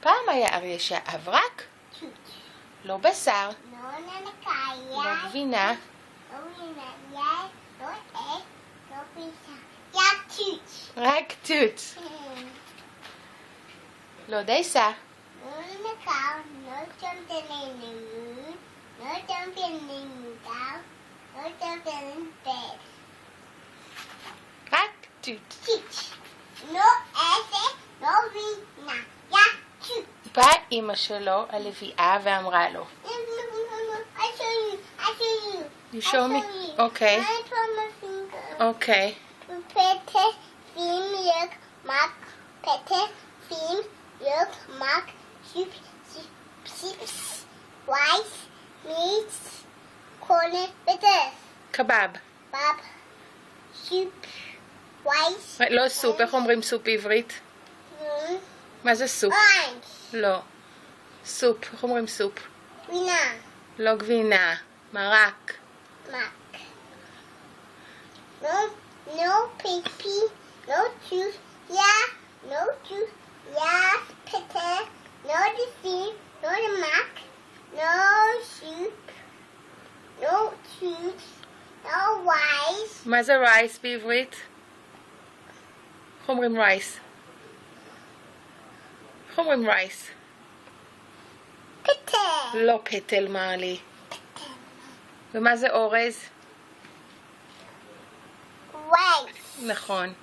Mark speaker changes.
Speaker 1: פעם היה אריה שאהב רק לא בשר, לא גבינה, רק תות. לא דייסה, רק תות. באה אמא שלו, הלוויה, ואמרה לו, You show me? Okay. Okay.
Speaker 2: Pette, fin, mjölk, mack, pette, fin, mjölk, mack, chips, rice, meat, corn, bitter,
Speaker 1: קבב.
Speaker 2: bab, soup, rice,
Speaker 1: לא סופ, איך אומרים סופ בעברית? מה זה סופ?
Speaker 2: orange,
Speaker 1: לא. סופ, איך אומרים סופ?
Speaker 2: gvina,
Speaker 1: לא גבינה, מרק.
Speaker 2: mack. No pipi, no juice, yeah, no juice, yeah, pette, no the fin, no the mac, no soup, no juice, no rice,
Speaker 1: מה זה רייס בעברית? איך אומרים רייס? איך אומרים רייס?
Speaker 2: pette,
Speaker 1: לא פטל מעלי. ומה זה אורז?
Speaker 2: rice.
Speaker 1: נכון.